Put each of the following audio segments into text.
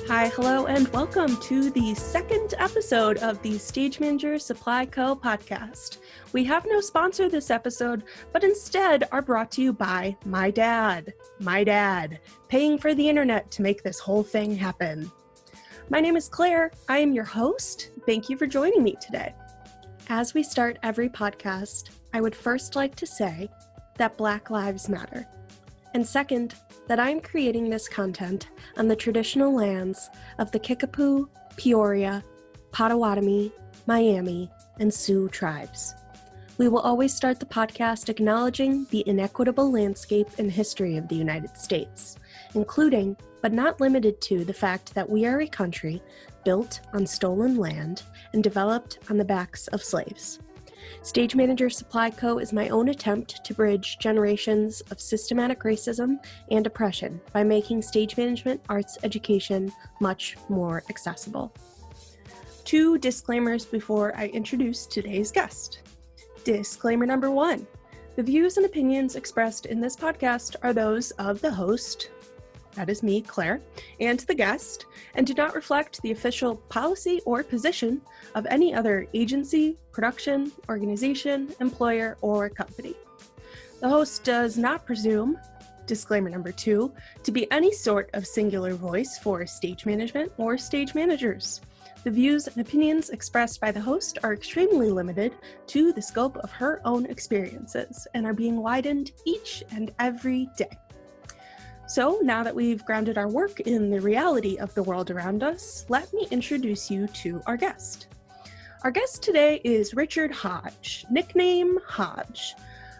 Hi, hello, and welcome to the second episode of the Stage Manager Supply Co. podcast. We have no sponsor this episode, but instead are brought to you by my dad, paying for the internet to make this whole thing happen. My name is Claire. I am your host. Thank you for joining me today. As we start every podcast, I would first like to say that Black Lives Matter. And second, that I'm creating this content on the traditional lands of the Kickapoo, Peoria, Potawatomi, Miami, and Sioux tribes. We will always start the podcast acknowledging the inequitable landscape and history of the United States, including, but not limited to, the fact that we are a country built on stolen land and developed on the backs of slaves. Stage Manager Supply Co. is my own attempt to bridge generations of systematic racism and oppression by making stage management arts education much more accessible. 2 disclaimers before I introduce today's guest. Disclaimer number 1. The views and opinions expressed in this podcast are those of the host, that is me, Claire, and the guest, and do not reflect the official policy or position of any other agency, production, organization, employer, or company. The host does not presume, disclaimer number 2, to be any sort of singular voice for stage management or stage managers. The views and opinions expressed by the host are extremely limited to the scope of her own experiences and are being widened each and every day. So now that we've grounded our work in the reality of the world around us, let me introduce you to our guest. Our guest today is Richard Hodge, nickname Hodge.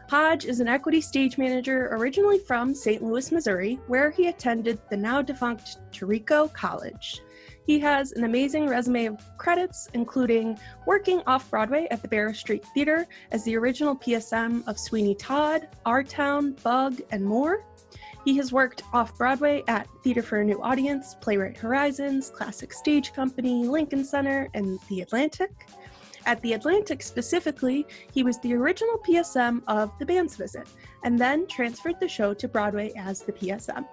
Hodge is an equity stage manager originally from St. Louis, Missouri, where he attended the now defunct Tarico College. He has an amazing resume of credits, including working off-Broadway at the Barrow Street Theater as the original PSM of Sweeney Todd, Our Town, Bug, and more. He has worked off-Broadway at Theater for a New Audience, Playwright Horizons, Classic Stage Company, Lincoln Center, and The Atlantic. At The Atlantic specifically, he was the original PSM of The Band's Visit, and then transferred the show to Broadway as the PSM.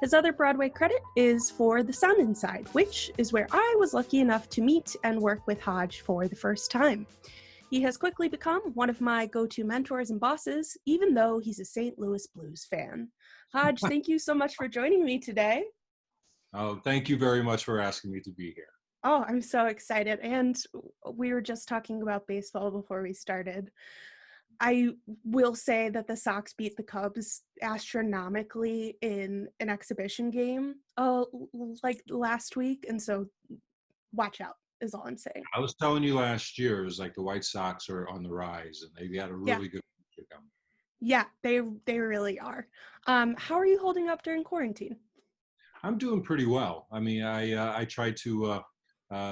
His other Broadway credit is for The Sound Inside, which is where I was lucky enough to meet and work with Hodge for the first time. He has quickly become one of my go-to mentors and bosses, even though he's a St. Louis Blues fan. Hodge, thank you so much for joining me today. Oh, thank you very much for asking me to be here. Oh, I'm so excited. And we were just talking about baseball before we started. I will say that the Sox beat the Cubs astronomically in an exhibition game like last week. And so watch out is all I'm saying. I was telling you last year, it was like the White Sox are on the rise and they got a really good future coming. Yeah, they really are. How are you holding up during quarantine? I'm doing pretty well. I mean, I try to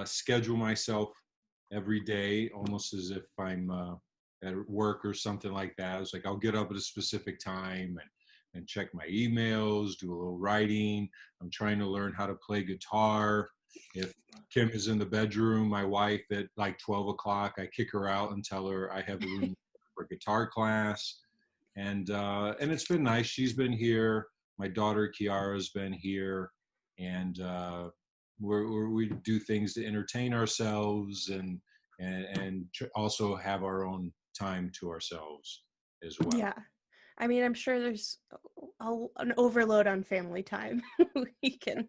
schedule myself every day, almost as if I'm at work or something like that. It's like I'll get up at a specific time and check my emails, do a little writing. I'm trying to learn how to play guitar. If Kim is in the bedroom, my wife, at like 12 o'clock, I kick her out and tell her I have a room for guitar class. And it's been nice. She's been here. My daughter Kiara's been here, and we do things to entertain ourselves and also have our own time to ourselves as well. Yeah, I mean, I'm sure there's an overload on family time. We can.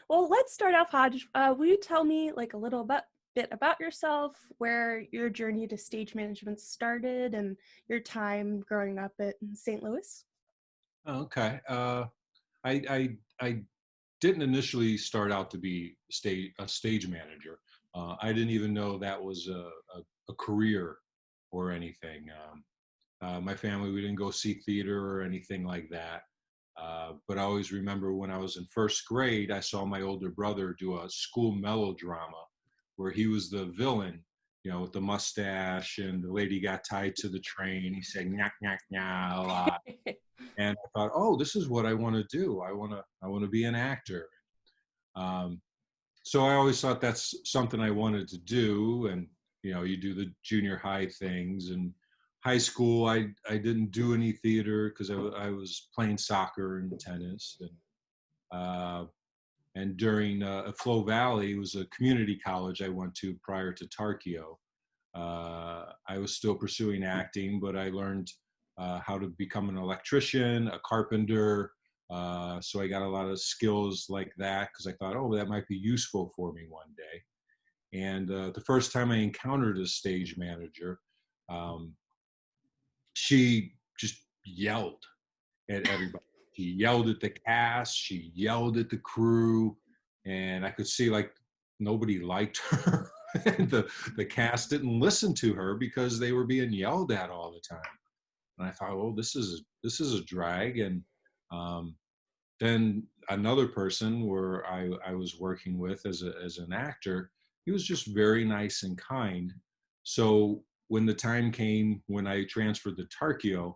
Well, let's start off, Hodge. Will you tell me like a little bit about yourself, where your journey to stage management started, and your time growing up in St. Louis? Okay. I didn't initially start out to be a stage manager. I didn't even know that was a career or anything. My family, we didn't go see theater or anything like that. But I always remember when I was in first grade, I saw my older brother do a school melodrama where he was the villain, with the mustache, and the lady got tied to the train. He said, "Nyak, nyak, nya," a lot. And I thought, oh, this is what I want to do. I want to be an actor. So I always thought that's something I wanted to do. And, you do the junior high things. And high school, I didn't do any theater because I was playing soccer and tennis. And And during Flow Valley, it was a community college I went to prior to Tarkio. I was still pursuing acting, but I learned how to become an electrician, a carpenter. So I got a lot of skills like that because I thought, oh, that might be useful for me one day. And the first time I encountered a stage manager, she just yelled at everybody. She yelled at the cast, she yelled at the crew, and I could see like nobody liked her. And the cast didn't listen to her because they were being yelled at all the time. And I thought, oh, this is a drag. And then another person where I was working with as an actor, he was just very nice and kind. So when the time came when I transferred to Tarkio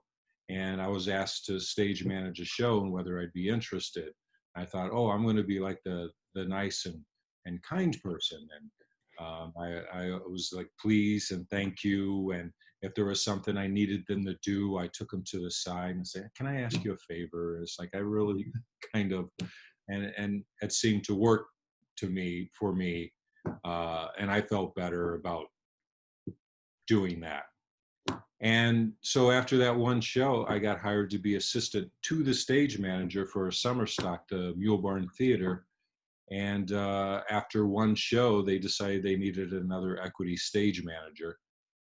and I was asked to stage manage a show and whether I'd be interested, I thought, oh, I'm going to be like the nice and kind person. And I was like, please and thank you. And if there was something I needed them to do, I took them to the side and said, can I ask you a favor? It's like, I really kind of, and it seemed to work for me. And I felt better about doing that. And so after that one show, I got hired to be assistant to the stage manager for a summer stock, the Mule Barn Theater. And after one show, they decided they needed another equity stage manager.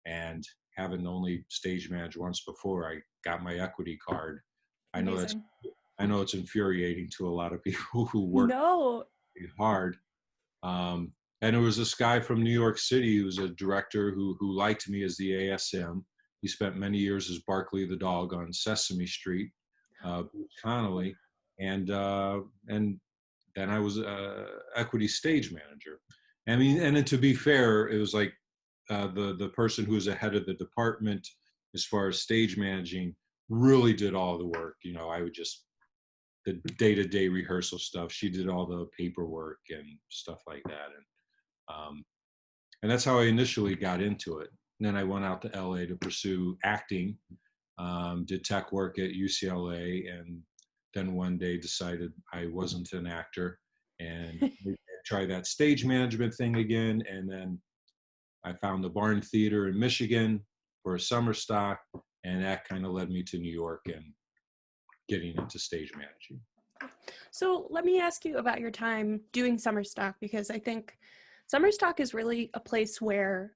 And having only stage managed once before, I got my equity card. Amazing. I know it's infuriating to a lot of people who work No. hard. And there was this guy from New York City who was a director who liked me as the ASM. He spent many years as Barkley the dog on Sesame Street, Bruce Connolly, and then I was equity stage manager. I mean, and then to be fair, it was like the person who was ahead of the department as far as stage managing really did all the work. You know, I would just the day-to-day rehearsal stuff. She did all the paperwork and stuff like that, and that's how I initially got into it. And then I went out to LA to pursue acting, did tech work at UCLA, and then one day decided I wasn't an actor and try that stage management thing again. And then I found the Barn Theater in Michigan for a summer stock, and that kind of led me to New York and getting into stage managing. So let me ask you about your time doing summer stock, because I think summer stock is really a place where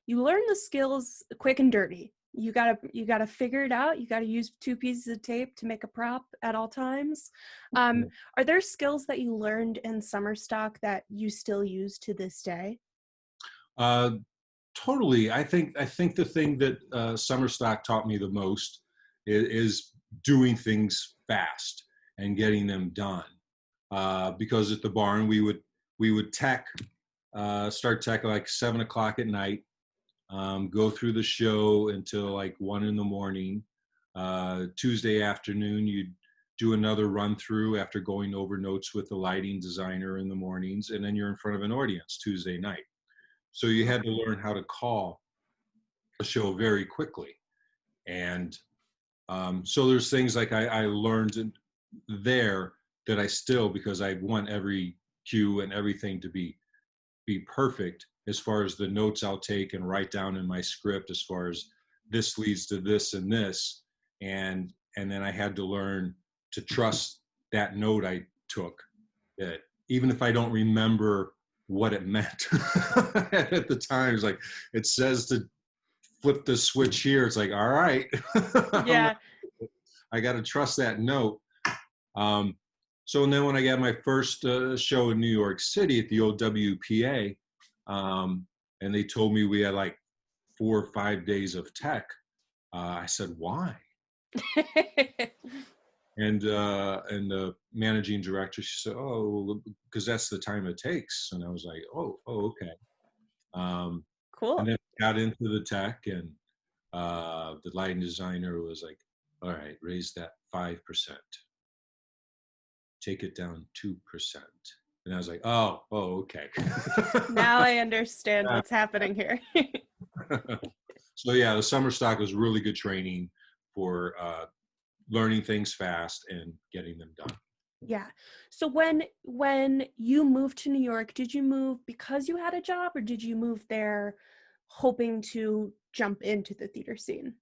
you learn the skills quick and dirty. You gotta figure it out. You gotta use 2 pieces of tape to make a prop at all times. Are there skills that you learned in summer stock that you still use to this day? Totally. I think the thing that summer stock taught me the most is doing things fast and getting them done. Because at the barn we would tech, start tech like 7 o'clock at night. Go through the show until like 1 a.m. Tuesday afternoon, you'd do another run through after going over notes with the lighting designer in the mornings, and then you're in front of an audience Tuesday night. So you had to learn how to call a show very quickly. And so there's things like I learned there that I still, because I want every cue and everything to be perfect as far as the notes I'll take and write down in my script as far as this leads to this and this. And then I had to learn to trust that note I took, that even if I don't remember what it meant at the time, it's like, it says to flip the switch here. It's like, all right. Yeah. I got to trust that note. So, and then when I got my first show in New York City at the old WPA, and they told me we had like 4 or 5 days of tech, I said, why? And the managing director, she said, oh, because that's the time it takes. And I was like, oh, okay. Cool. And then I got into the tech, and the lighting designer was like, all right, raise that 5%. Take it down 2%. And I was like, oh, okay. Now I understand what's happening here. So yeah, the summer stock was really good training for learning things fast and getting them done. Yeah. So when you moved to New York, did you move because you had a job, or did you move there hoping to jump into the theater scene?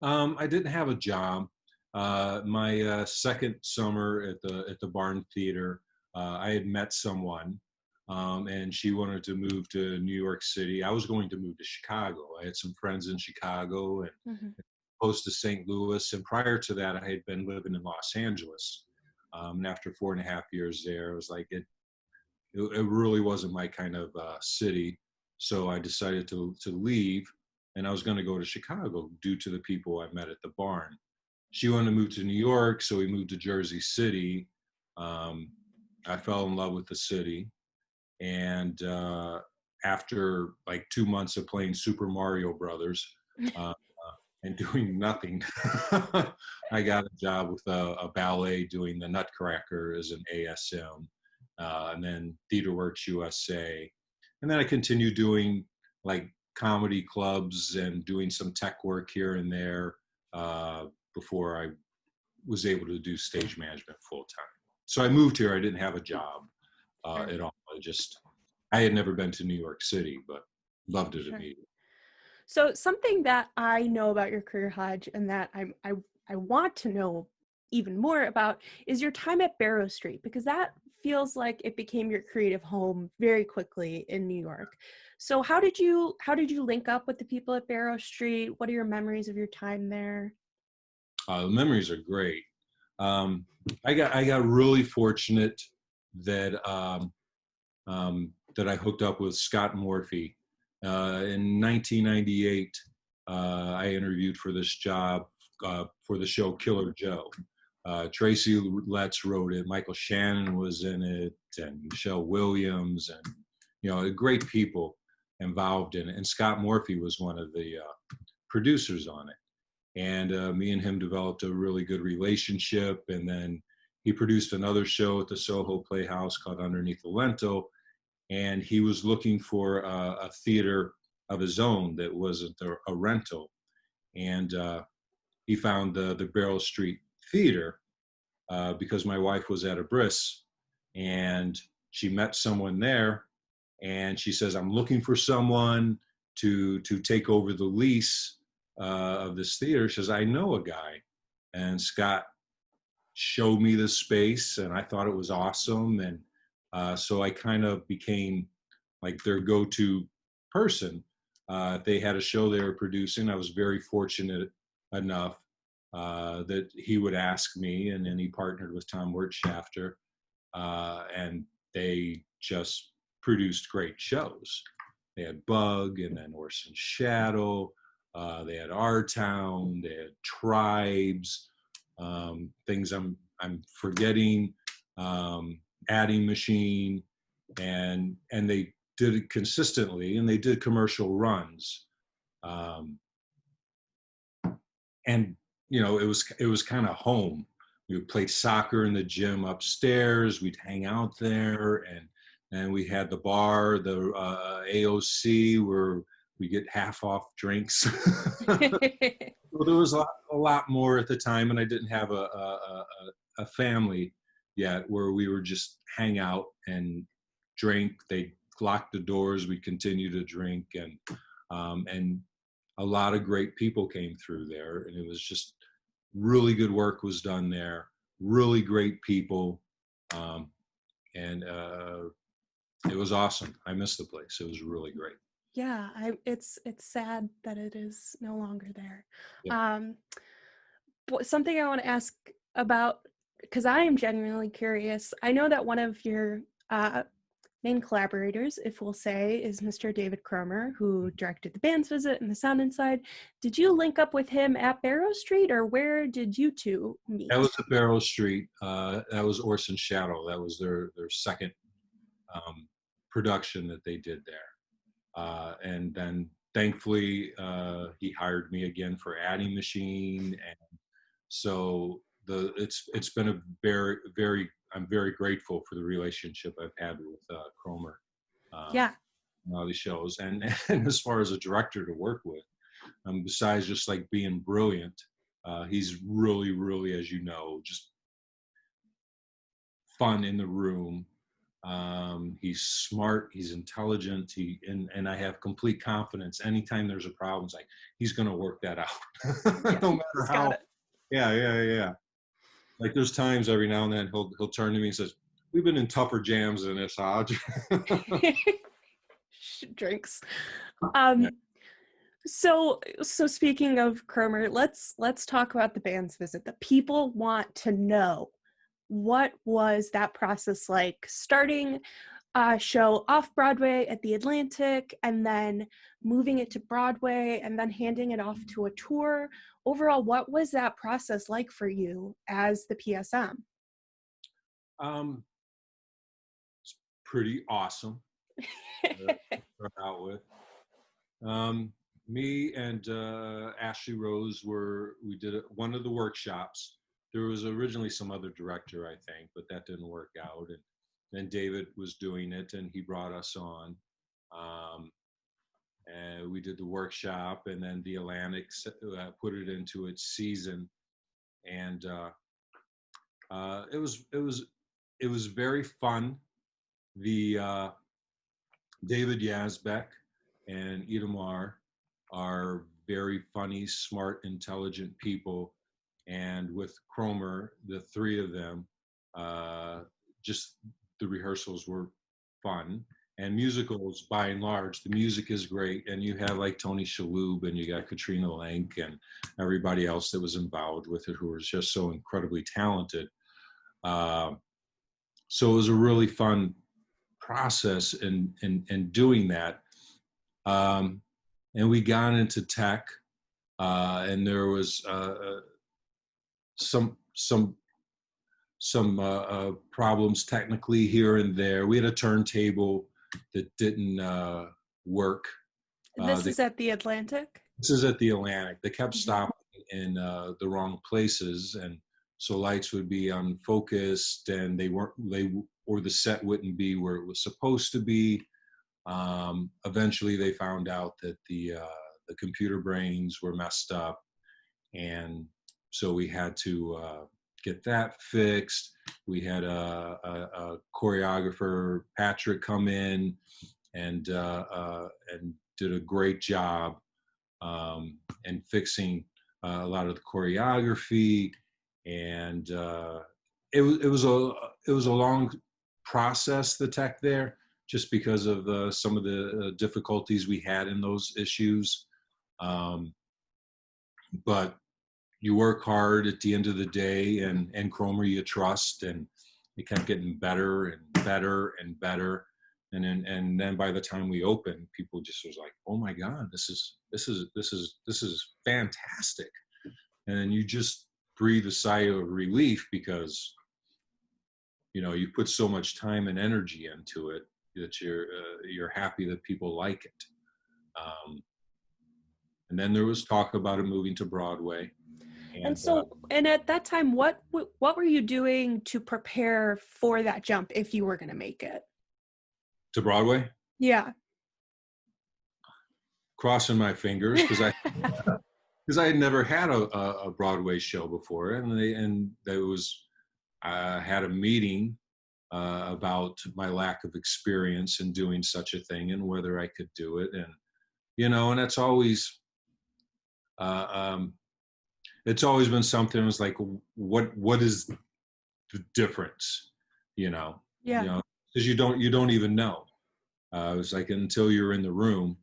I didn't have a job. My second summer at the Barn Theater, I had met someone, and she wanted to move to New York City. I was going to move to Chicago. I had some friends in Chicago and Mhm. close to St. Louis. And prior to that, I had been living in Los Angeles. And after 4.5 years there, it was like it really wasn't my kind of city. So I decided to leave, and I was going to go to Chicago due to the people I met at the barn. She wanted to move to New York, so we moved to Jersey City. Um, I fell in love with the city, and after like 2 months of playing Super Mario Brothers and doing nothing, I got a job with a ballet doing the Nutcracker as an ASM, and then TheaterWorks USA, and then I continued doing like comedy clubs and doing some tech work here and there before I was able to do stage management full time. So I moved here. I didn't have a job Sure. at all. I had never been to New York City, but loved it Sure. immediately. So something that I know about your career, Hodge, and that I want to know even more about is your time at Barrow Street, because that feels like it became your creative home very quickly in New York. So how did you link up with the people at Barrow Street? What are your memories of your time there? The memories are great. Um, I got really fortunate that that I hooked up with Scott Morphy in 1998. I interviewed for this job for the show Killer Joe. Tracy Letts wrote it. Michael Shannon was in it, and Michelle Williams, and great people involved in it. And Scott Morphy was one of the producers on it. And me and him developed a really good relationship. And then he produced another show at the Soho Playhouse called Underneath the Lento, and he was looking for a theater of his own that wasn't a rental. And he found the Barrow Street Theater because my wife was at a bris, and she met someone there, and she says, "I'm looking for someone to take over the lease of this theater." She says, "I know a guy," and Scott showed me the space, and I thought it was awesome, and so I kind of became like their go-to person. If they had a show they were producing, I was very fortunate enough that he would ask me, and then he partnered with Tom Wirtschafter, and they just produced great shows. They had Bug, and then Orson Shadow. They had Our Town. They had Tribes. Things I'm forgetting. Adding Machine, and they did it consistently, and they did commercial runs. Um, and it was kind of home. We would play soccer in the gym upstairs. We'd hang out there, and we had the bar, the AOC, where we get half off drinks. Well, there was a lot more at the time, and I didn't have a family yet where we were just hang out and drink. They locked the doors. We continued to drink, and a lot of great people came through there, and it was just really good work was done there. Really great people, and it was awesome. I miss the place. It was really great. Yeah, it's sad that it is no longer there. Yeah. Um, Something I want to ask about, because I am genuinely curious. I know that one of your main collaborators, if we'll say, is Mr. David Cromer, who directed The Band's Visit and The Sound Inside. Did you link up with him at Barrow Street, or where did you two That meet? was at Barrow Street. That was Orson Shadow. That was their second um, production that they did there. And then thankfully he hired me again for Adding Machine, and so it's been a very I'm very grateful for the relationship I've had with Cromer Yeah, in all these shows, and and as far as a director to work with, besides just like being brilliant, he's really, as you know, just fun in the room. He's smart, he's intelligent, and I have complete confidence. Anytime there's a problem, it's like he's going to work that out, Yeah, no matter how. Yeah. Like there's times every now and then he'll turn to me and says, "We've been in tougher jams than this, Hodge." Drinks. Yeah. So speaking of Cromer, let's talk about the band's visit. The people want to know, what was that process like, starting a show off-Broadway at the Atlantic and then moving it to Broadway and then handing it off to a tour? Overall, what was that process like for you as the PSM? Um, it's pretty awesome to start out with. Me and Ashley Rose we did one of the workshops. There was originally some other director, I think, but that didn't work out. And then David was doing it, and he brought us on. And we did the workshop, and then the Atlantic put it into its season, and it was very fun. The David Yazbek and Itamar are very funny, smart, intelligent people, and with Cromer, the three of them, just the rehearsals were fun. And musicals, by and large, the music is great. And you have like Tony Shalhoub, and you got Katrina Lenk, and everybody else that was involved with it, who was just so incredibly talented. So it was a really fun process in doing that. And we got into tech, and there was some problems technically here and there. We had a turntable that didn't work. This is at the Atlantic? This is at the Atlantic. They kept stopping in the wrong places, and so lights would be unfocused, and or the set wouldn't be where it was supposed to be. Eventually, they found out that the computer brains were messed up, and so we had to get that fixed. We had a choreographer, Patrick, come in and did a great job in fixing a lot of the choreography, and it was a long process, the tech there, just because of some of the difficulties we had in those issues. But you work hard at the end of the day, and Cromer you trust, and it kept getting better and better and better. And then by the time we opened, people just was like, "Oh my God, this is fantastic!" And then you just breathe a sigh of relief, because you put so much time and energy into it that you're happy that people like it. And then there was talk about it moving to Broadway. And so, and at that time, what were you doing to prepare for that jump if you were going to make it? To Broadway? Yeah. Crossing my fingers, because I had never had a Broadway show before, and there was I had a meeting about my lack of experience in doing such a thing and whether I could do it, and and that's always it's always been something. It was like, what is the difference? Yeah. Because you don't even know. It was like, until you're in the room,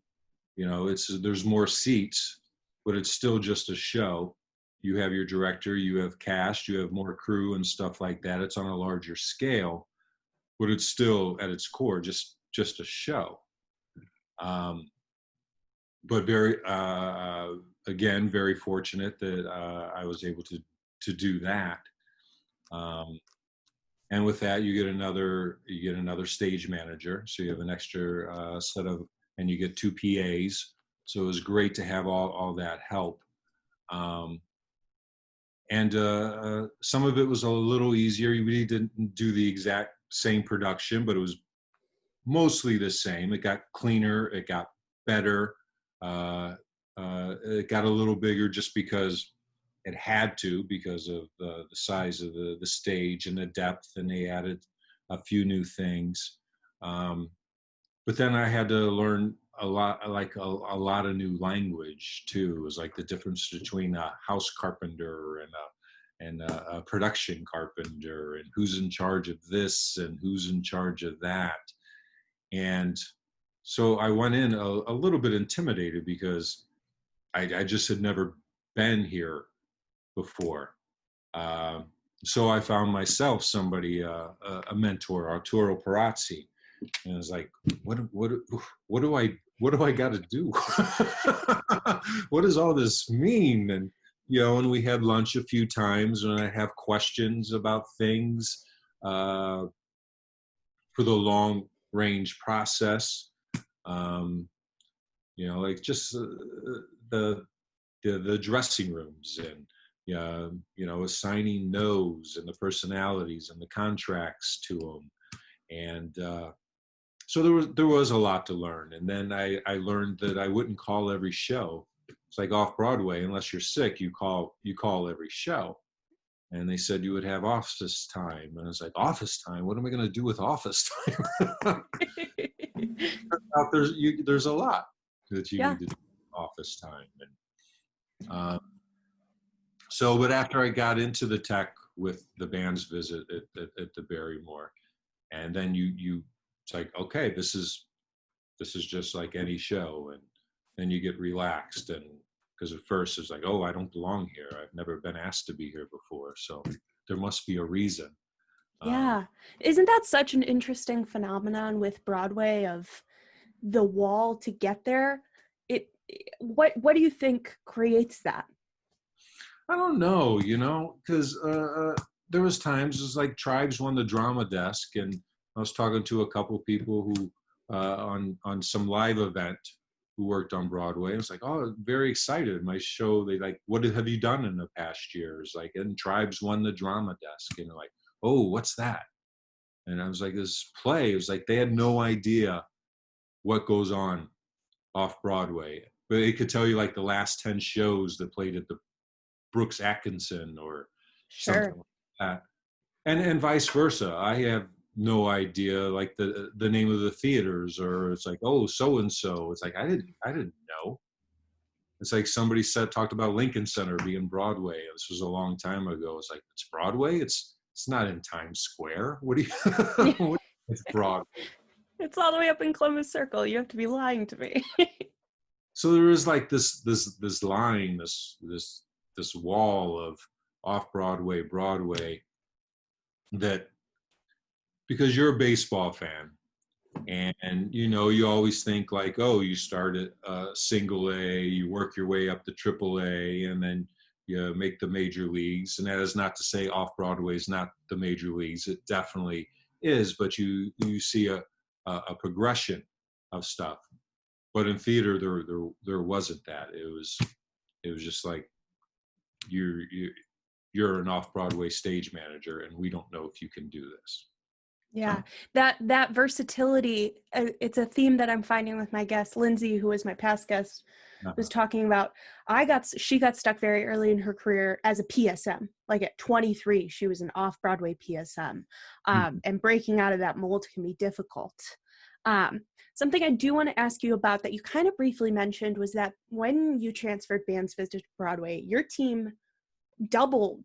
there's more seats, but it's still just a show. You have your director, you have cast, you have more crew and stuff like that. It's on a larger scale, but it's still at its core just a show. But again, very fortunate that I was able to do that. And with that, you get another stage manager, so you have an extra set of, and you get 2 PAs. So it was great to have all that help. And some of it was a little easier. We didn't do the exact same production, but it was mostly the same. It got cleaner, it got better. It got a little bigger just because it had to because of the size of the stage and the depth, and they added a few new things. But then I had to learn a lot, like a lot of new language too. It was like the difference between a house carpenter and a production carpenter, and who's in charge of this and who's in charge of that. And so I went in a little bit intimidated because I just had never been here before. So I found myself somebody, a mentor, Arturo Perazzi, and I was like, what do I got to do? What does all this mean? And and we had lunch a few times, and I have questions about things for the long range process. Like just the dressing rooms, and assigning no's and the personalities and the contracts to them. And so there was a lot to learn. And then I learned that I wouldn't call every show. It's like off-Broadway, unless you're sick, you call every show. And they said you would have office time. And I was like, office time? What am I going to do with office time? There's a lot that you need to do with office time. And but after I got into the tech with the band's visit at the Barrymore, and then it's like, okay, this is just like any show. And then you get relaxed, and because at first it's like, oh, I don't belong here. I've never been asked to be here before, so there must be a reason. Yeah. Isn't that such an interesting phenomenon with Broadway, of the wall to get there? What do you think creates that? I don't know, because there was times, it was like Tribes won the drama desk, and I was talking to a couple people who on some live event who worked on Broadway. I was like, oh, very excited. My show, they like, what have you done in the past years? Like, and Tribes won the drama desk. And they're like, oh, what's that? And I was like, this play. It was like, they had no idea what goes on off Broadway. But it could tell you like the last 10 shows that played at the Brooks Atkinson or something like that. And vice versa. I have no idea like the name of the theaters, or it's like, oh, so and so. It's like I didn't know. It's like somebody talked about Lincoln Center being Broadway. This was a long time ago. It's like, it's Broadway? It's not in Times Square. What do you it's Broadway. It's all the way up in Columbus Circle. You have to be lying to me. So there is like this line, this wall of off-Broadway, Broadway, that because you're a baseball fan, and you always think like, oh, you start at single A, you work your way up to triple A, and then you make the major leagues. And that is not to say off-Broadway is not the major leagues. It definitely is, but you see a progression of stuff. But in theater, there wasn't that. It was just like, you're an off-Broadway stage manager, and we don't know if you can do this. Yeah, that versatility, it's a theme that I'm finding with my guest, Lindsay, who was my past guest, was talking about. She got stuck very early in her career as a PSM. Like at 23, she was an off-Broadway PSM. And breaking out of that mold can be difficult. Something I do want to ask you about that you kind of briefly mentioned was that when you transferred Band's Visit to Broadway, your team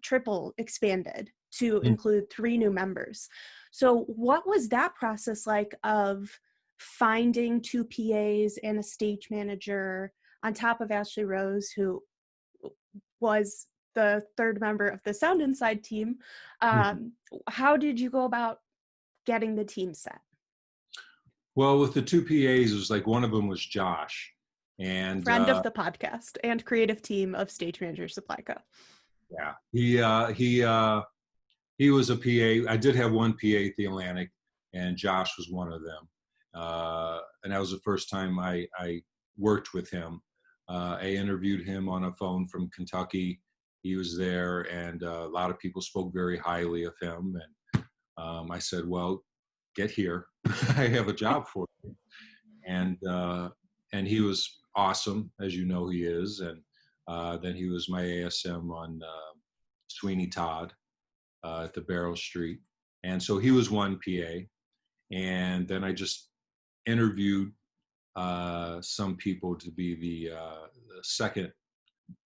triple expanded to include 3 new members. So what was that process like of finding 2 PAs and a stage manager on top of Ashley Rose, who was the 3rd member of the Sound Inside team? How did you go about getting the team set? Well, with the 2 PAs, it was like one of them was Josh, and friend of the podcast and creative team of Stage Manager Supply Co. Yeah, he was a PA. I did have one PA at the Atlantic, and Josh was one of them. And that was the first time I worked with him. I interviewed him on a phone from Kentucky. He was there, and a lot of people spoke very highly of him. And I said, well, get here. I have a job for you. And he was awesome, as you know he is. And Then he was my ASM on Sweeney Todd at the Barrow Street. And so he was one PA. And then I just interviewed some people to be the second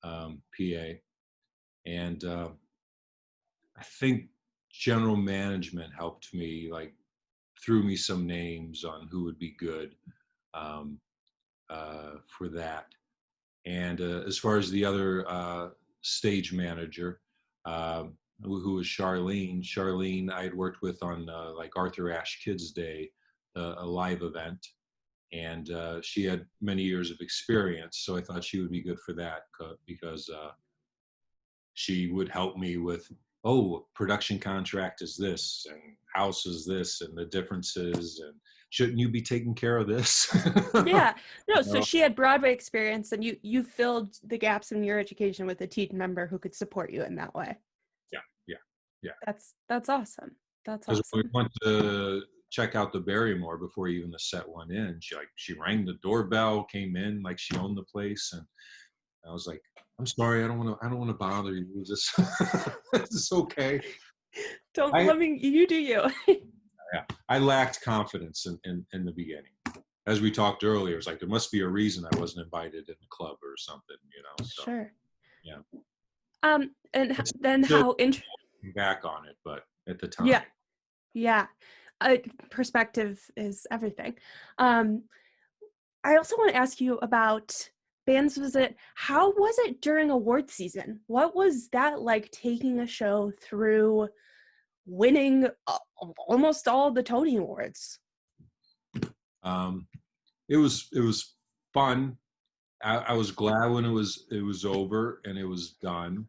PA. And I think general management helped me, like threw me some names on who would be good for that. And as far as the other stage manager, who was Charlene I had worked with on like Arthur Ashe Kids Day, a live event. And she had many years of experience, so I thought she would be good for that because she would help me with, oh, production contract is this, and house is this, and the differences, and shouldn't you be taking care of this? Yeah, no, so know? she had Broadway experience, and you filled the gaps in your education with a team member who could support you in that way. Yeah. That's awesome. That's Because when we awesome. went to check out the Barrymore before even the set went in, she rang the doorbell, came in like she owned the place, and I was like, "I'm sorry, I don't want to bother you. Is this is this okay?" Don't I let me. You do you. Yeah, I lacked confidence in the beginning. As we talked earlier, it's like there must be a reason I wasn't invited in the club or something, you know. So Sure. yeah, And it's then still how looking back on it, but at the Yeah, time, yeah. Perspective is everything. Um, I also want to ask you about Band's Visit. How was it during award season? What was that like, taking a show through winning almost all the Tony Awards? um, it was fun. I was glad when it was over and it was done,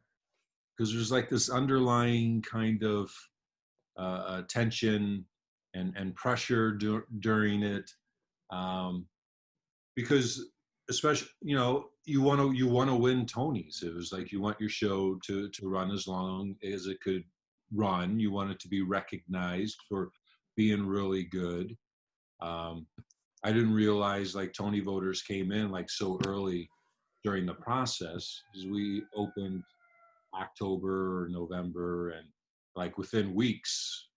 because there's like this underlying kind of tension and pressure during it, because especially, you know, you want to win Tonys. It was like you want your show to run as long as it could run. You want it to be recognized for being really good. um, I didn't realize like Tony voters came in like so early during the process, because we opened October or November, and like within weeks,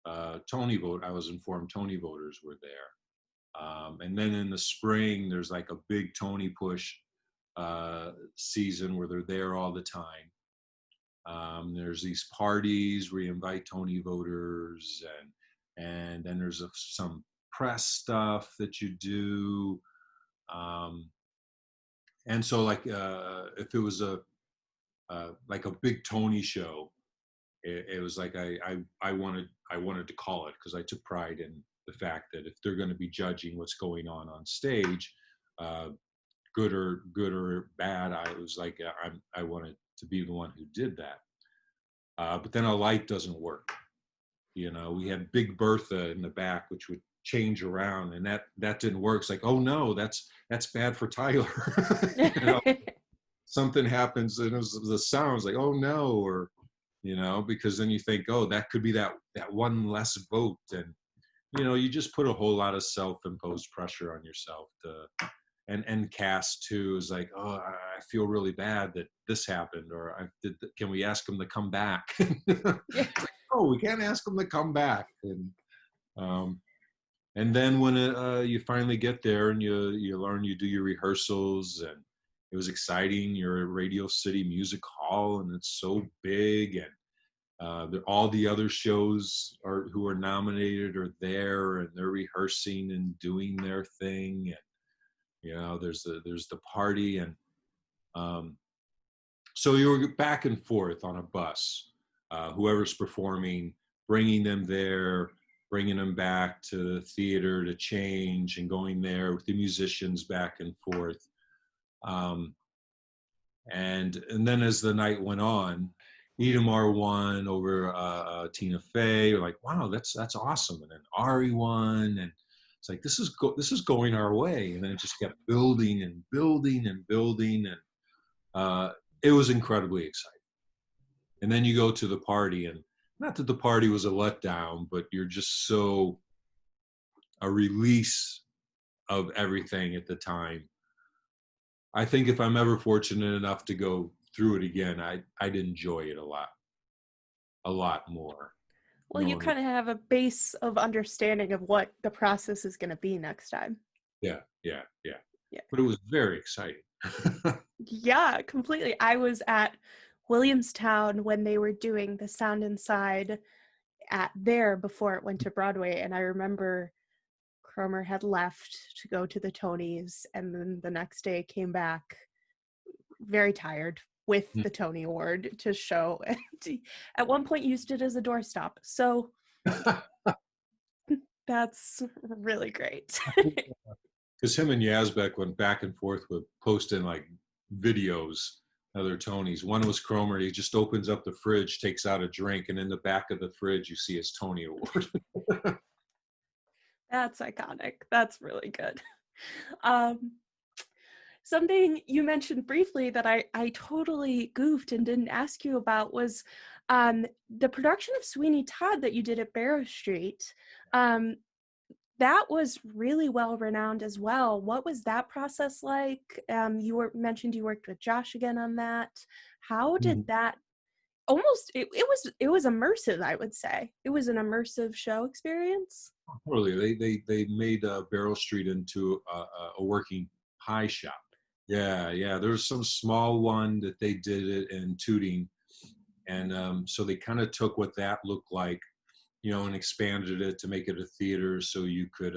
I was informed Tony voters were there. And then in the spring, there's like a big Tony push season where they're there all the time. There's these parties where you invite Tony voters, and then there's some press stuff that you do. Um, and so like if it was a like a big Tony show, it was like I wanted to call it, because I took pride in the fact that if they're going to be judging what's going on stage, uh, good or bad, I was like I wanted to be the one who did that. But then a light doesn't work. You know, we had Big Bertha in the back, which would change around, and that didn't work. It's like, oh no, that's bad for Tyler. You know, something happens and it was the sounds like, oh no, or you know, because then you think, oh, that could be that one less vote, and you know, you just put a whole lot of self-imposed pressure on yourself to, and cast too is like, oh, I feel really bad that this happened, or can we ask them to come back? Yeah. Oh, we can't ask them to come back. And then when you finally get there and you learn, you do your rehearsals, and it was exciting. You're at Radio City Music Hall, and it's so big, and all the other shows who are nominated are there, and they're rehearsing and doing their thing, and you know, there's the party, and so you were back and forth on a bus, whoever's performing, bringing them there, bringing them back to the theater to change, and going there with the musicians back and forth. Um, and then as the night went on, Edamar won over Tina Fey. We're like, wow, that's awesome. And then Ari won, and it's like, this is going our way. And then it just kept building and building and building, and it was incredibly exciting. And then you go to the party, and not that the party was a letdown, but you're just so a release of everything at the time. I think if I'm ever fortunate enough to go through it again, I'd enjoy it a lot more. Well, you Knowing what, kind of have a base of understanding of what the process is going to be next time. yeah, yeah, yeah. Yeah. But it was very exciting. Yeah, completely. I was at Williamstown when they were doing the Sound Inside at there before it went to Broadway, and I remember Cromer had left to go to the Tonys, and then the next day came back very tired with the Tony Award to show. And at one point used it as a doorstop. So that's really great. Because him and Yazbek went back and forth with posting like videos of their Tonys. One was Cromer. He just opens up the fridge, takes out a drink, and in the back of the fridge, you see his Tony Award. That's iconic. That's really good. Um, Something you mentioned briefly that I totally goofed and didn't ask you about was the production of Sweeney Todd that you did at Barrow Street. Um, that was really well renowned as well. What was that process like? Mentioned you worked with Josh again on that. How did that it was immersive, I would say. It was an immersive show experience. Totally. They made Barrow Street into a working pie shop. Yeah, yeah. There was some small one that they did it in Tooting, and so they kind of took what that looked like, and expanded it to make it a theater, so you could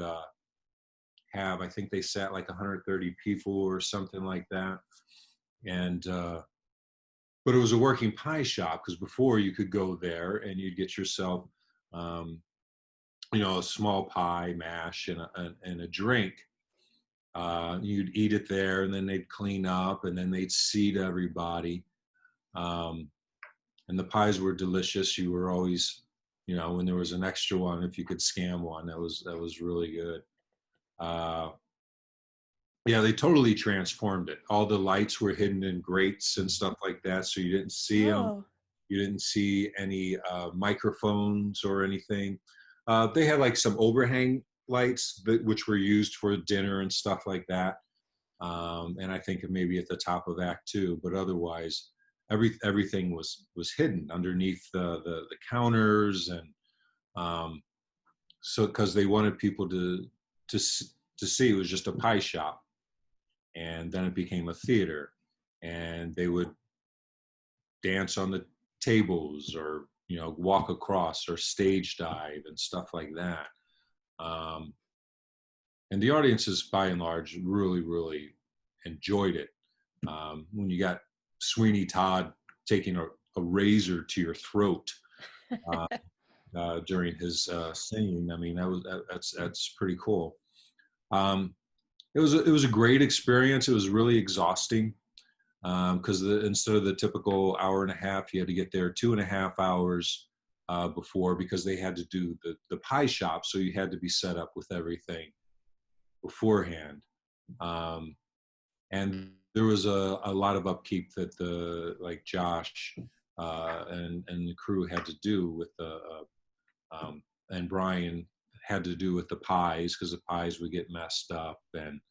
have. I think they sat like 130 people or something like that, and but it was a working pie shop because before you could go there and you'd get yourself, um, a small pie, mash, and a drink. You'd eat it there, and then they'd clean up, and then they'd seat everybody. Um, and the pies were delicious. You were always, when there was an extra one, if you could scam one, that was really good. Uh, yeah, they totally transformed it. All the lights were hidden in grates and stuff like that, so you didn't see them. Oh, You didn't see any microphones or anything. They had like some overhang lights which were used for dinner and stuff like that. And I think maybe at the top of Act Two, but otherwise, everything was hidden underneath the counters, and so because they wanted people to see it was just a pie shop, and then it became a theater, and they would dance on the tables, or walk across, or stage dive and stuff like that. Um, and the audiences by and large really enjoyed it. When you got Sweeney Todd taking a razor to your throat uh, during his singing, I mean that's pretty cool. Um, it was a great experience. It was really exhausting because instead of the typical hour and a half, you had to get there 2.5 hours before, because they had to do the pie shop, so you had to be set up with everything beforehand. And there was a lot of upkeep that Josh and the crew had to do with and Brian had to do with the pies, because the pies would get messed up, and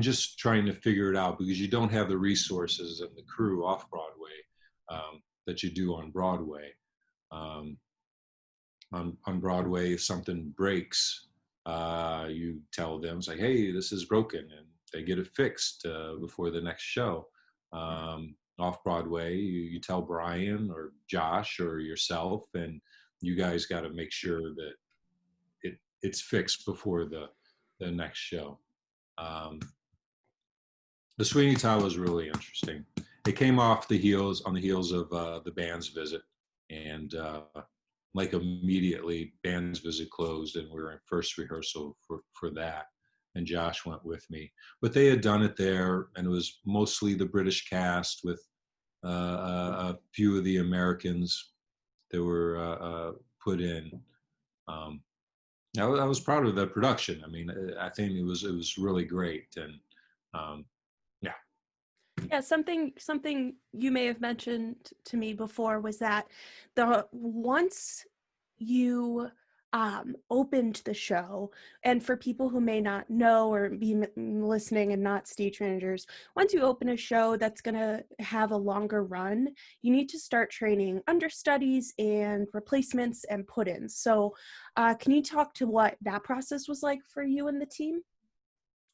just trying to figure it out, because you don't have the resources and the crew off Broadway that you do on Broadway. Um, on Broadway, if something breaks, you tell them, it's like, hey, this is broken, and they get it fixed before the next show. Off Broadway, you tell Brian or Josh or yourself, and you guys got to make sure that it's fixed before the next show. The Sweeney Todd was really interesting. It came on the heels of the band's visit, and like immediately band's visit closed, and we were in first rehearsal for that, and Josh went with me. But they had done it there, and it was mostly the British cast with a few of the Americans that were put in. I was proud of the production. I mean, I think it was really great, and um, yeah. yeah, something you may have mentioned to me before was that the once you opened the show. And for people who may not know or be listening and not stage managers, once you open a show that's going to have a longer run, you need to start training understudies and replacements and put-ins. So can you talk to what that process was like for you and the team?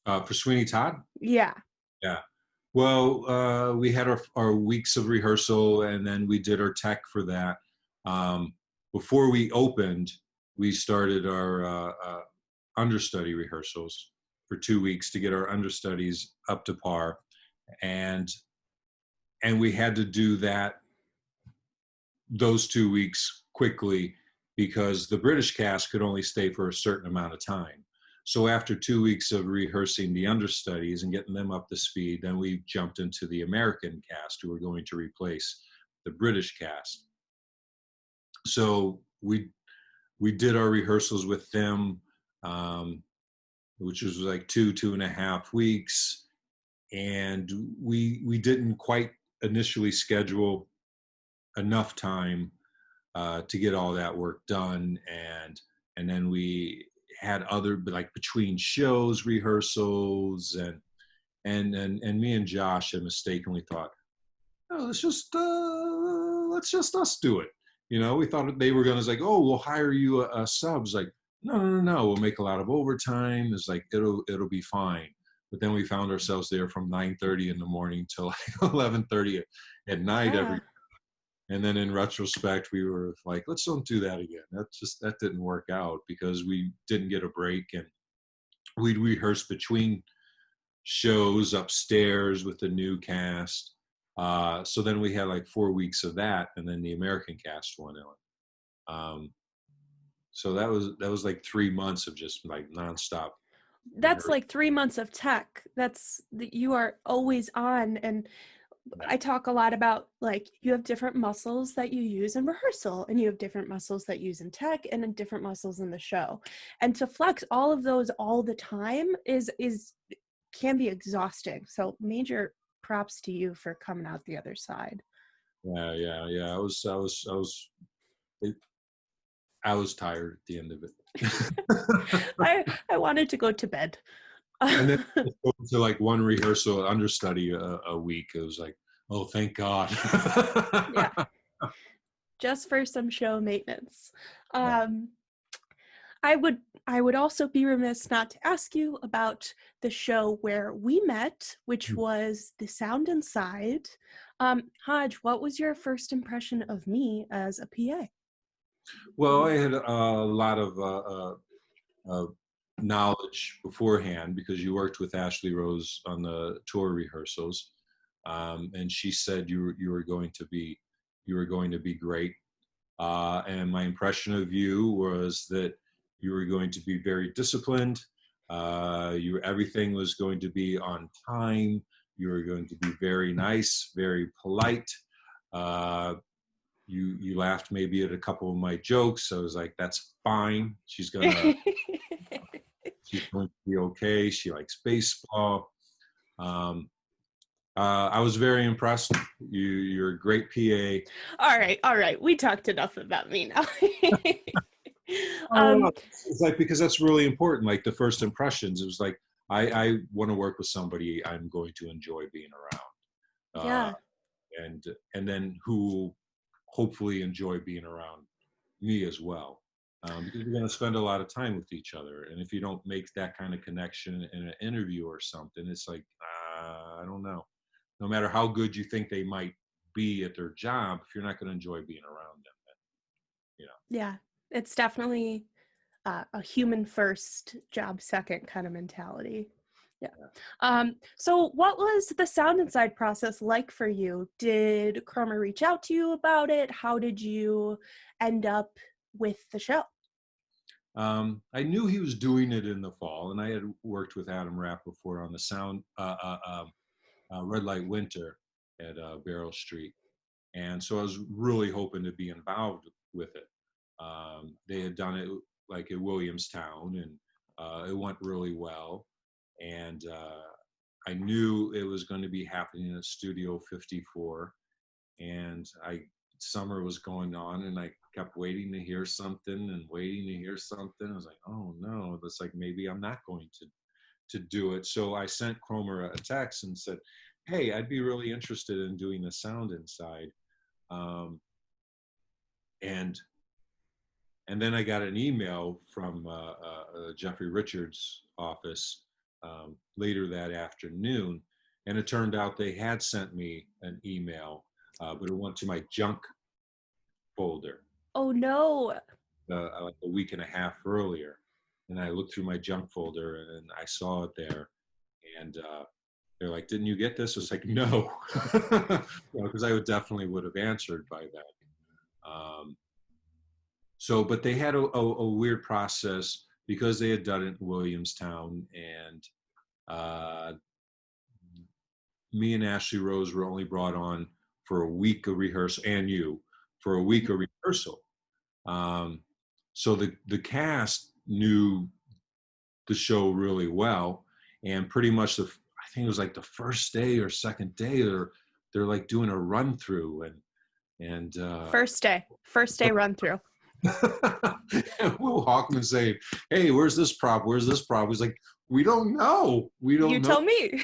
For Sweeney Todd? Yeah. Yeah. Well, we had our weeks of rehearsal, and then we did our tech for that. Before we opened, we started our understudy rehearsals for 2 weeks to get our understudies up to par, and we had to do those 2 weeks quickly because the British cast could only stay for a certain amount of time. So after 2 weeks of rehearsing the understudies and getting them up to speed, then we jumped into the American cast who were going to replace the British cast. So we did our rehearsals with them, which was like 2.5 weeks, and we didn't quite initially schedule enough time to get all that work done, and then we had other, like, between shows rehearsals, and me and Josh had mistakenly thought, oh, let's just us do it. We thought they were going to, like, oh, we'll hire you a subs. Like, no, we'll make a lot of overtime. It's like, it'll be fine. But then we found ourselves there from 9:30 in the morning till like 11:30 at night Yeah. and then in retrospect, we were like, let's don't do that again. That didn't work out because we didn't get a break, and we'd rehearse between shows upstairs with the new cast. So then we had like 4 weeks of that, and then the American cast went on. So that was like 3 months of just like nonstop That's rehearsal. like 3 months of tech. You are always on. And I talk a lot about, like, you have different muscles that you use in rehearsal, and you have different muscles that you use in tech, and then different muscles in the show. And to flex all of those all the time is can be exhausting. So major props to you for coming out the other side. Yeah. I was tired at the end of it. I wanted to go to bed. And then to like one rehearsal understudy a week. It was like, oh, thank God. Yeah, just for some show maintenance. Yeah. Um, I would also be remiss not to ask you about the show where we met, which was The Sound Inside. Hodge, what was your first impression of me as a PA? Well, I had a lot of knowledge beforehand because you worked with Ashley Rose on the tour rehearsals, and she said you were going to be great. And my impression of you was that you were going to be very disciplined. Everything was going to be on time. You were going to be very nice, very polite. You laughed maybe at a couple of my jokes. I was like, that's fine. She's going to be okay. She likes baseball. Um, I was very impressed. You're a great PA. All right. We talked enough about me now. Oh, it's like, because that's really important. Like the first impressions, it was like, I want to work with somebody I'm going to enjoy being around, Yeah. and then who will hopefully enjoy being around me as well, because we're going to spend a lot of time with each other. And if you don't make that kind of connection in an interview or something, it's like, I don't know. No matter how good you think they might be at their job, if you're not going to enjoy being around them, then. Yeah. It's definitely a human first, job second kind of mentality. Yeah. So what was the Sound Inside process like for you? Did Cromer reach out to you about it? How did you end up with the show? I knew he was doing it in the fall, and I had worked with Adam Rapp before on the Red Light Winter at Barrow Street, and so I was really hoping to be involved with it. They had done it like at Williamstown, and it went really well, and I knew it was going to be happening at Studio 54, and summer was going on, and I kept waiting to hear something and waiting to hear something. I was like, oh no, that's like, maybe I'm not going to do it. So I sent Cromer a text and said, hey, I'd be really interested in doing the sound inside. And then I got an email from Jeffrey Richards' office later that afternoon, and it turned out they had sent me an email, but it went to my junk folder. Oh no. Like a week and a half earlier, and I looked through my junk folder and I saw it there, and they're like, "Didn't you get this?" I was like, "No," because I would have answered by then. So, but they had a weird process because they had done it in Williamstown, and me and Ashley Rose were only brought on for a week of rehearsal, and you for a week of rehearsal. So the cast knew the show really well, and pretty much I think it was like the first day or second day, they're like doing a run through and First day run through. And Will Hockman saying, "Hey, where's this prop? Where's this prop?" He's like, "We don't know. We don't know." You tell me.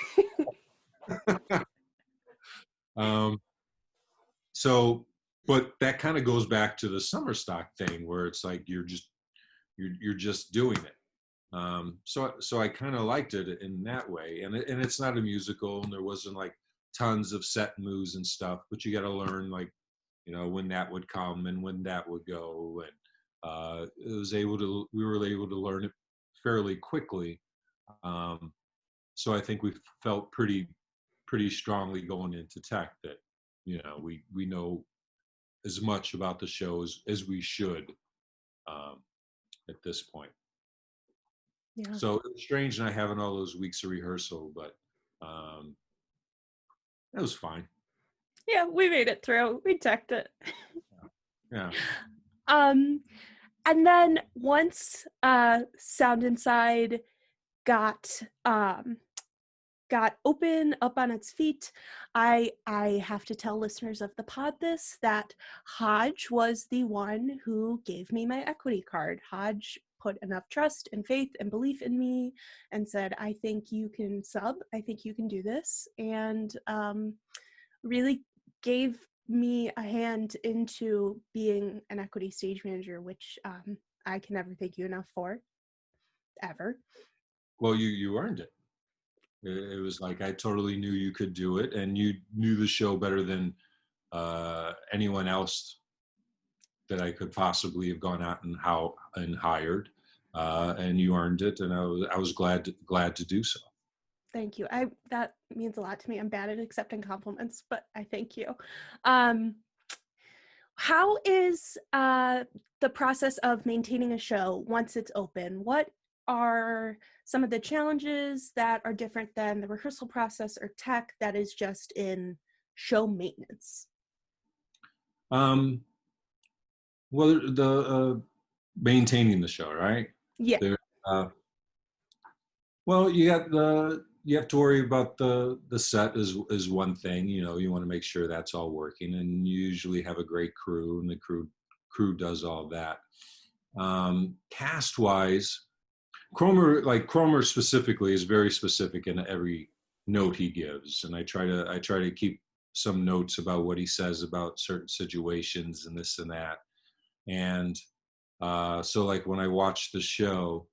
So, but that kind of goes back to the summer stock thing, where it's like you're just doing it. So I kind of liked it in that way, and it's not a musical, and there wasn't like tons of set moves and stuff, but you got to learn, like, when that would come and when that would go, and we were able to learn it fairly quickly. So I think we felt pretty strongly going into tech that we know as much about the show as we should at this point. Yeah. So it was strange not having all those weeks of rehearsal, but that was fine. Yeah, we made it through. We teched it. Yeah. And then once Sound Inside got open up on its feet, I have to tell listeners of the pod that Hodge was the one who gave me my equity card. Hodge put enough trust and faith and belief in me and said, I think you can sub, I think you can do this, and really gave me a hand into being an equity stage manager, which I can never thank you enough for, ever. Well, you earned it. It was like, I totally knew you could do it, and you knew the show better than anyone else that I could possibly have gone out and hired, and you earned it, and I was glad to do so. Thank you. That means a lot to me. I'm bad at accepting compliments, but I thank you. How is the process of maintaining a show once it's open? What are some of the challenges that are different than the rehearsal process or tech that is just in show maintenance? Well, the maintaining the show, right? Yeah. Well, you have to worry about the set is one thing. You want to make sure that's all working, and you usually have a great crew, and the crew does all that. Cast wise, Cromer specifically is very specific in every note he gives, and I try to keep some notes about what he says about certain situations and this and that. And so like when I watch the show,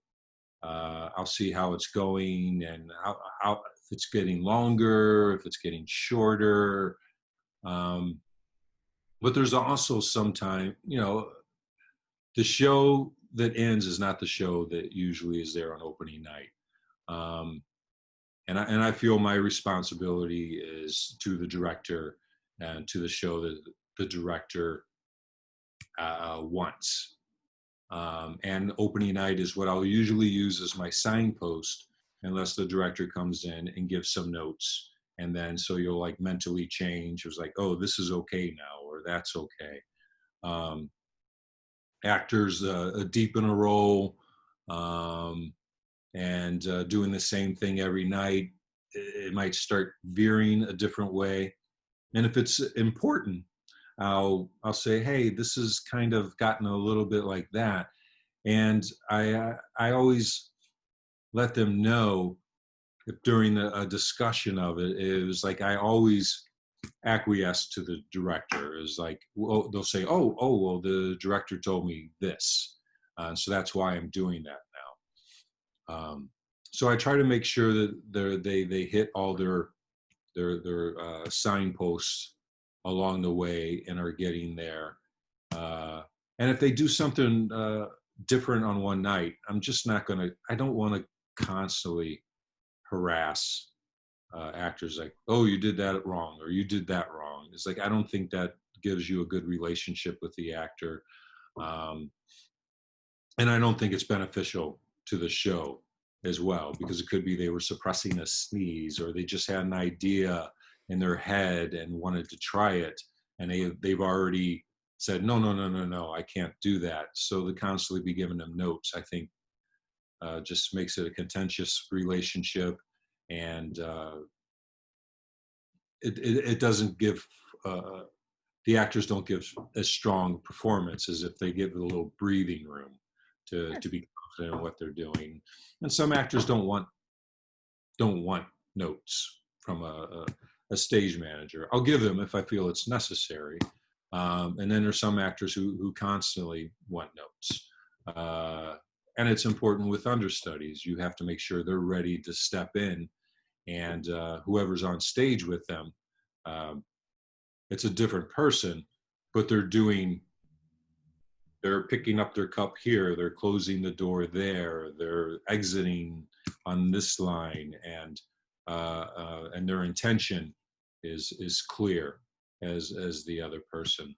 I'll see how it's going, and how if it's getting longer, if it's getting shorter. But there's also sometime, the show that ends is not the show that usually is there on opening night. And I feel my responsibility is to the director and to the show that the director wants. And opening night is what I'll usually use as my signpost, unless the director comes in and gives some notes. And then so you'll like mentally change. It was like, oh, this is okay now, or that's okay. Actors deep in a role and doing the same thing every night, it might start veering a different way. And if it's important, I'll say, hey, this has kind of gotten a little bit like that, and I always let them know if during a discussion of it. It was like I always acquiesce to the director. Is like, well, they'll say, well, the director told me this, so that's why I'm doing that now. So I try to make sure that they hit all their signposts along the way and are getting there. And if they do something different on one night, I'm just not going to. I don't want to constantly harass actors like, oh, you did that wrong or you did that wrong. It's like, I don't think that gives you a good relationship with the actor. And I don't think it's beneficial to the show as well, because it could be they were suppressing a sneeze, or they just had an idea in their head and wanted to try it, and they've already said, no, I can't do that. So to constantly be giving them notes, I think just makes it a contentious relationship, and it doesn't give, the actors don't give as strong performance as if they give a little breathing room to be confident in what they're doing. And some actors don't want notes from a stage manager. I'll give them if I feel it's necessary. And then there's some actors who constantly want notes. And it's important with understudies. You have to make sure they're ready to step in, and whoever's on stage with them, it's a different person, but they're picking up their cup here, they're closing the door there, they're exiting on this line, and their intention is clear as the other person.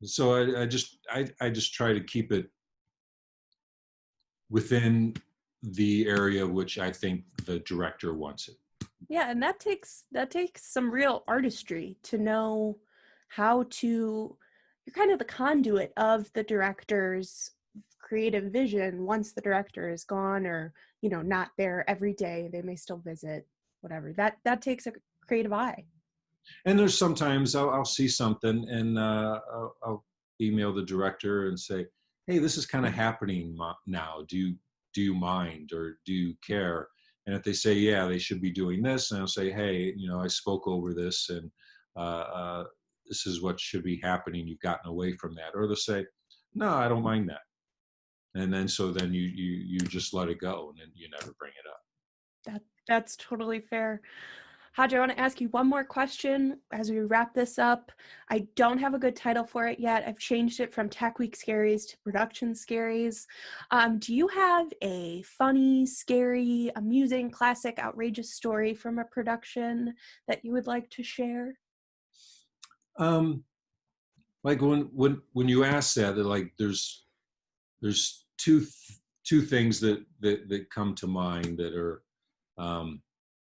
So I just try to keep it within the area which I think the director wants it. Yeah, and that takes some real artistry to know how to. You're kind of the conduit of the director's creative vision once the director is gone, or not there every day. They may still visit, whatever. That takes a creative eye. And there's sometimes I'll see something, and I'll email the director and say, hey, this is kind of happening now. Do you mind, or do you care? And if they say, yeah, they should be doing this, and I'll say, hey, I spoke over this, and this is what should be happening. You've gotten away from that. Or they'll say, no, I don't mind that. And then you just let it go, and then you never bring it up. That's totally fair. Hodge, I want to ask you one more question as we wrap this up. I don't have a good title for it yet. I've changed it from Tech Week Scaries to Production Scaries. Do you have a funny, scary, amusing, classic, outrageous story from a production that you would like to share? Like when you ask that, like there's two things that come to mind that are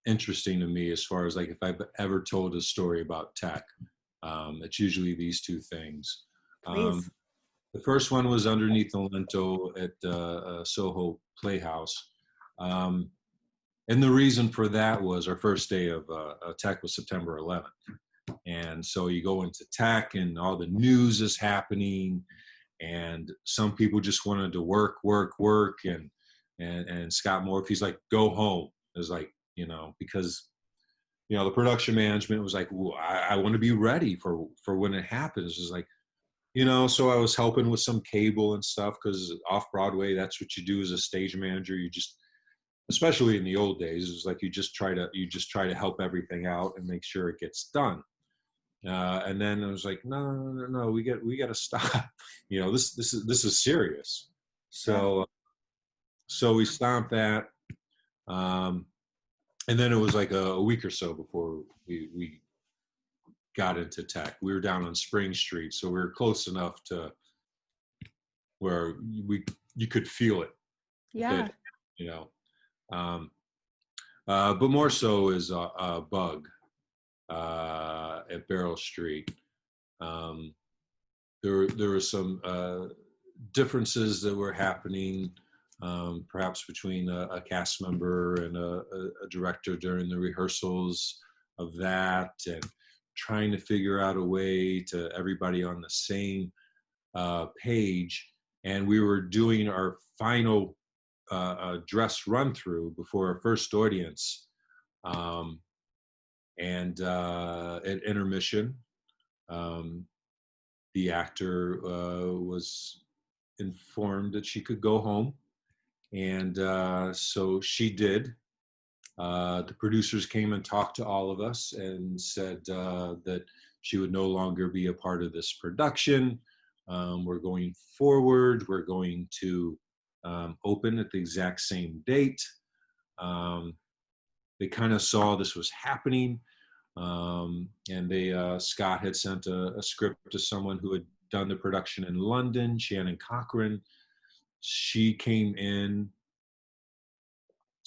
interesting to me, as far as like if I've ever told a story about tech. It's usually these two things. Please. The first one was underneath the lintel at Soho Playhouse. And the reason for that was our first day of tech was September 11th. And so you go into tech and all the news is happening, and some people just wanted to work. And Scott Morphy's like, go home. It was like, because, the production management was like, well, I want to be ready for when it happens. It's like, so I was helping with some cable and stuff, because off-Broadway, that's what you do as a stage manager. You just, especially in the old days, it's like you just try to help everything out and make sure it gets done. And then I was like, no, we got to stop. This is serious. So we stopped that. And then it was like a week or so before we got into tech. We were down on Spring Street, so we were close enough to where you could feel it. Yeah. But more so is a Bug at Barrow Street. There were some differences that were happening, perhaps between a cast member and a director during the rehearsals of that, and trying to figure out a way to everybody on the same page. And we were doing our final dress run through before our first audience. And at intermission, the actor was informed that she could go home. And so she did. The producers came and talked to all of us and said that she would no longer be a part of this production. We're going forward. We're going to open at the exact same date. They kind of saw this was happening. And Scott had sent a script to someone who had done the production in London, Shannon Cochran. She came in.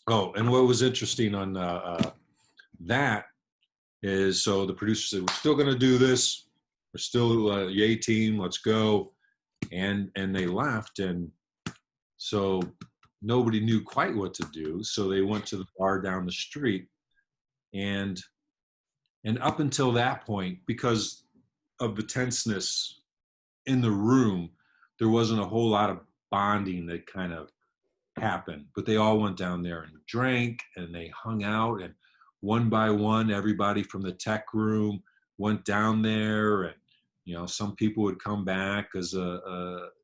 Oh, and what was interesting on that is, so the producer said, we're still going to do this. We're still yay team, let's go. And they left. And so nobody knew quite what to do. So they went to the bar down the street. And up until that point, because of the tenseness in the room, there wasn't a whole lot of bonding that kind of happened. But they all went down there and drank, and they hung out, and one by one, everybody from the tech room went down there, and some people would come back because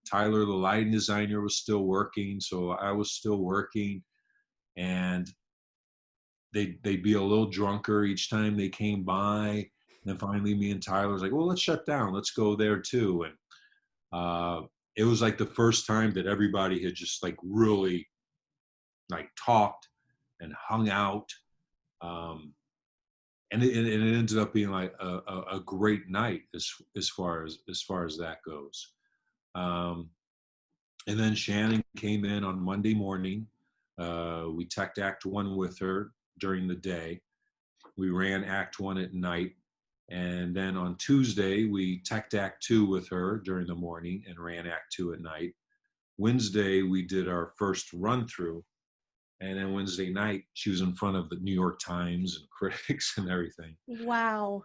Tyler, the lighting designer, was still working, so I was still working, and they'd be a little drunker each time they came by. And then finally, me and Tyler was like, well, let's shut down. Let's go there too. And it was like the first time that everybody had just like really like talked and hung out. And it ended up being like a great night as far as that goes. And then Shannon came in on Monday morning. We teched Act 1 with her during the day. We ran Act 1 at night. And then on Tuesday, we teched Act 2 with her during the morning and ran Act 2 at night. Wednesday, we did our first run through. And then Wednesday night, she was in front of the New York Times and critics and everything. Wow.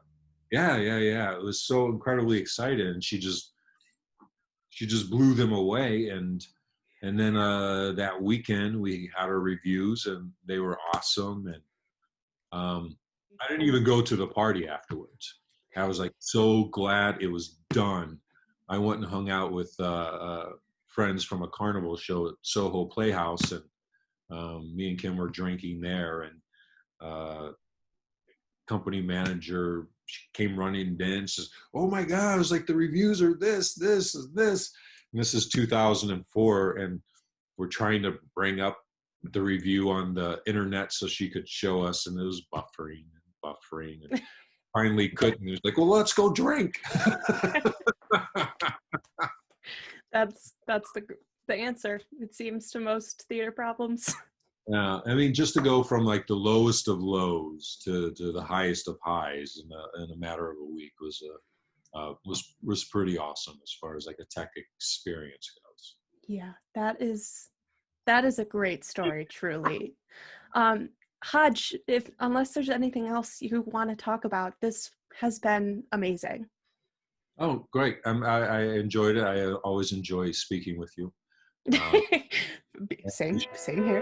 Yeah. It was so incredibly excited. And she just blew them away. And then that weekend, we had our reviews, and they were awesome. And I didn't even go to the party afterwards. I was like so glad it was done. I went and hung out with friends from a carnival show at Soho Playhouse, and me and Kim were drinking there, and company manager came running in and says, oh my God, it was like the reviews are this. And this is 2004, and we're trying to bring up the review on the internet so she could show us, and it was buffering, and finally couldn't. It was like, well, let's go drink. That's the answer, it seems, to most theater problems. Yeah, I mean, just to go from like the lowest of lows to the highest of highs in a matter of a week was pretty awesome as far as like a tech experience goes. Yeah, that is a great story, truly. Hodge, unless there's anything else you want to talk about, this has been amazing. Oh, great. I enjoyed it. I always enjoy speaking with you. Same here.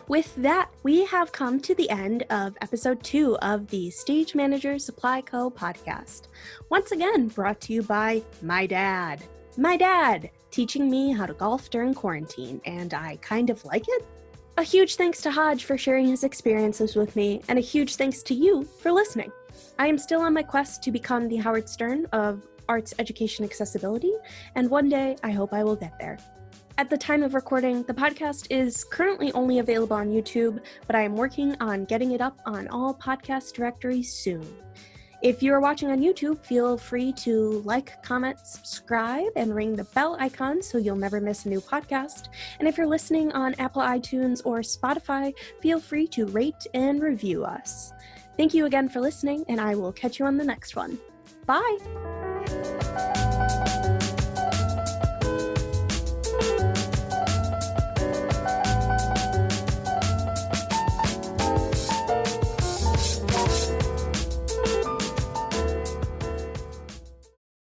With that, we have come to the end of episode 2 of the Stage Manager Supply Co. podcast. Once again, brought to you by my dad. My dad, teaching me how to golf during quarantine, and I kind of like it. A huge thanks to Hodge for sharing his experiences with me, and a huge thanks to you for listening. I am still on my quest to become the Howard Stern of arts education accessibility, and one day I hope I will get there. At the time of recording, the podcast is currently only available on YouTube, but I am working on getting it up on all podcast directories soon. If you are watching on YouTube, feel free to like, comment, subscribe, and ring the bell icon so you'll never miss a new podcast. And if you're listening on Apple iTunes or Spotify, feel free to rate and review us. Thank you again for listening, and I will catch you on the next one. Bye!